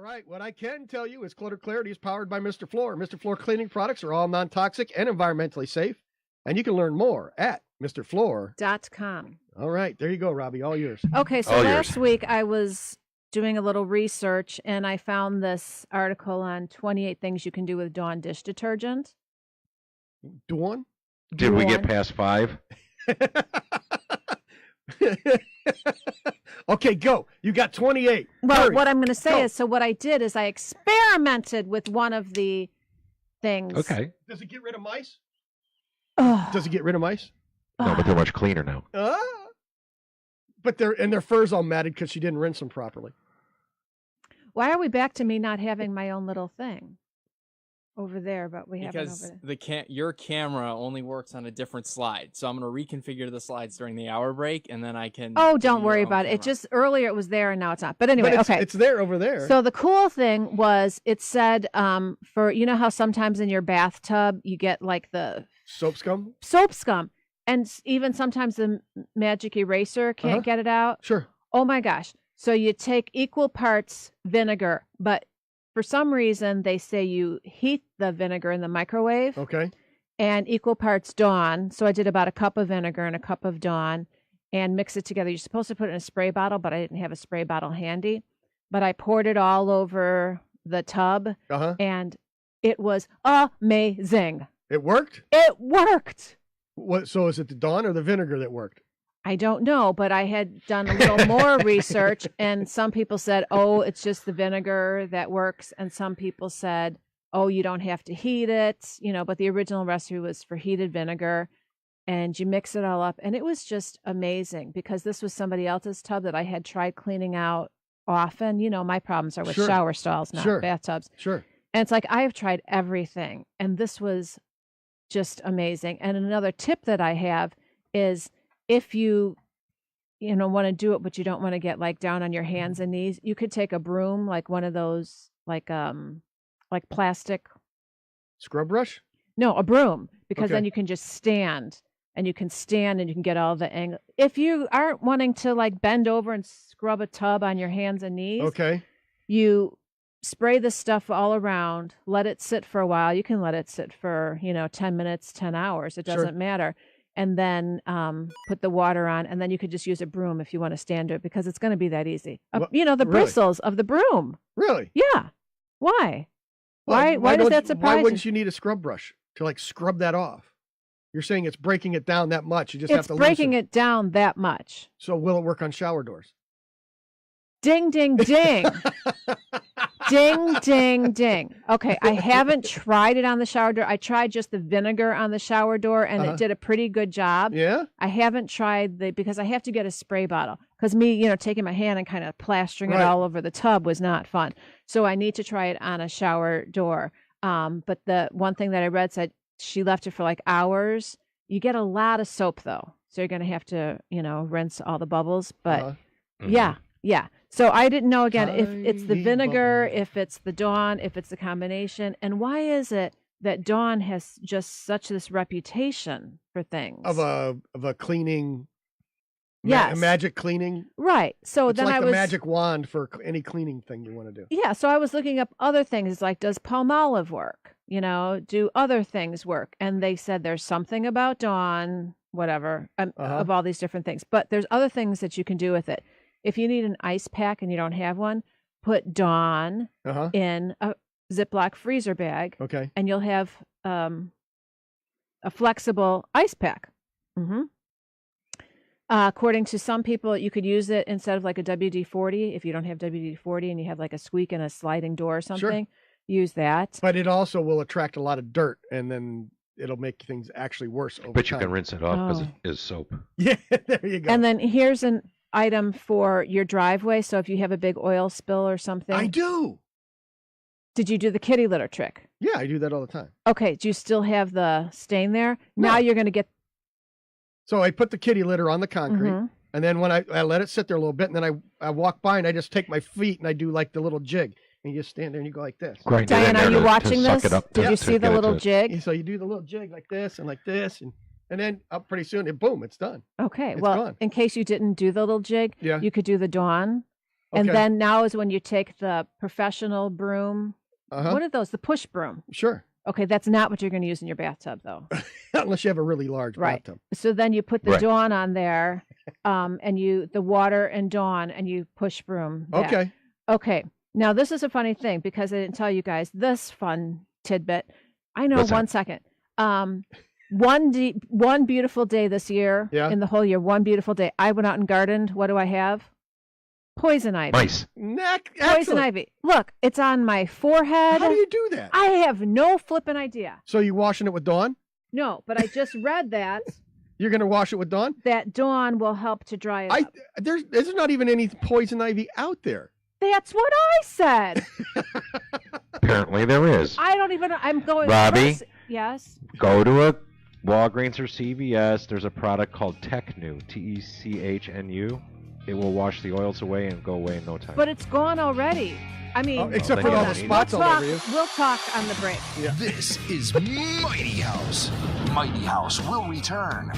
right. What I can tell you is Clutter Clarity is powered by Mr. Floor. Mr. Floor cleaning products are all non-toxic and environmentally safe. And you can learn more at MrFloor.com. All right. There you go, Robbie. All yours. Okay. So last week I was doing a little research and I found this article on 28 things you can do with Dawn dish detergent. Dawn? Did we get past 5? Okay, go. You got 28. Well, Hurry. what I'm going to say is, so what I did is I experimented with one of the things. Okay. Does it get rid of mice? Oh. Does it get rid of mice? No, but they're much cleaner now. But their fur's all matted because she didn't rinse them properly. Why are we back to me not having my own little thing over there, but we have it over there? Because your camera only works on a different slide. So I'm going to reconfigure the slides during the hour break, and then I can... Oh, don't worry about it. It just, earlier it was there, and now it's not. But anyway, okay. It's there over there. So the cool thing was, it said, for, you know how sometimes in your bathtub, you get like the... Soap scum? Soap scum. And even sometimes the magic eraser can't get it out. Sure. Oh my gosh. So you take equal parts vinegar, but for some reason they say you heat the vinegar in the microwave. Okay. And equal parts Dawn. So I did about a cup of vinegar and a cup of Dawn and mix it together. You're supposed to put it in a spray bottle, but I didn't have a spray bottle handy. But I poured it all over the tub and it was amazing. It worked? It worked. What? So is it the Dawn or the vinegar that worked? I don't know, but I had done a little more research, and some people said, oh, it's just the vinegar that works. And some people said, oh, you don't have to heat it, but the original recipe was for heated vinegar, and you mix it all up. And it was just amazing because this was somebody else's tub that I had tried cleaning out often. My problems are with shower stalls, not bathtubs. Sure. And it's like, I have tried everything, and this was just amazing. And another tip that I have is if you want to do it, but you don't want to get like down on your hands and knees, you could take a broom, like one of those, like plastic scrub brush. No, a broom, because then you can just stand and you can get all the angle. If you aren't wanting to like bend over and scrub a tub on your hands and knees, you spray the stuff all around, let it sit for a while. You can let it sit for, 10 minutes, 10 hours. It doesn't matter. And then put the water on, and then you could just use a broom if you want to stand it, because it's going to be that easy. The bristles of the broom. Really? Yeah. Why? Well, why does that surprise you? Why wouldn't you need a scrub brush to like scrub that off? You're saying it's breaking it down that much. You just have to loosen. It's breaking it down that much. So will it work on shower doors? Ding, ding, ding. Ding, ding, ding. Okay, I haven't tried it on the shower door. I tried just the vinegar on the shower door, and it did a pretty good job. Yeah? I haven't tried because I have to get a spray bottle. Because me, taking my hand and kind of plastering it all over the tub was not fun. So I need to try it on a shower door. But the one thing that I read said she left it for like hours. You get a lot of soap, though. So you're going to have to, rinse all the bubbles. But yeah. So I didn't know, again, if it's the vinegar, if it's the Dawn, if it's the combination. And why is it that Dawn has just such this reputation for things? Of a cleaning, magic cleaning? Right. So it's then like the magic wand for any cleaning thing you want to do. Yeah. So I was looking up other things, like, does Palmolive work? Do other things work? And they said there's something about Dawn, whatever, of all these different things. But there's other things that you can do with it. If you need an ice pack and you don't have one, put Dawn in a Ziploc freezer bag. Okay. And you'll have a flexible ice pack. According to some people, you could use it instead of like a WD-40. If you don't have WD-40 and you have like a squeak and a sliding door or something, use that. But it also will attract a lot of dirt, and then it'll make things actually worse over But time. you can rinse it off because it is soap. Yeah, there you go. And then here's an item for your driveway. So if you have a big oil spill or something. I do. Did you do the kitty litter trick? Yeah, I do that all the time. Okay. Do you still have the stain there? No. Now you're going to get. So I put the kitty litter on the concrete, and then when I let it sit there a little bit, and then I walk by and I just take my feet and I do like the little jig. And you just stand there and you go like this. Diane, are you watching this? Did you see the little jig? So you do the little jig like this and like this, and then up pretty soon, boom, it's done. Okay. It's well, gone. In case you didn't do the little jig, you could do the Dawn And Okay. then now is when you take the professional broom. Uh-huh. What are those? The push broom. Sure. Okay, that's not what you're going to use in your bathtub, though. Unless you have a really large Right. bathtub. So then you put the Right. Dawn on there, and the water and Dawn, and you push broom. that. Okay. Okay. Now this is a funny thing because I didn't tell you guys this fun tidbit. I know. What's that? 1 second. One beautiful day this year, Yeah. in the whole year, one beautiful day, I went out and gardened. What do I have? Poison ivy. Mice. Excellent. Poison ivy. Look, it's on my forehead. How do you do that? I have no flippin' idea. So you washing it with Dawn? No, but I just read that You're going to wash it with Dawn? Dawn will help to dry it up. There's not even any poison ivy out there. That's what I said. Apparently there is. I don't even. I'm going. Robbie? Yes. Go to a Walgreens or CVS. There's a product called Technu, Technu. It will wash the oils away and go away in no time. But it's gone already. I mean, Except for hold all the on. spots all over you. We'll talk on the break. Yeah. This is Mighty House. Mighty House will return.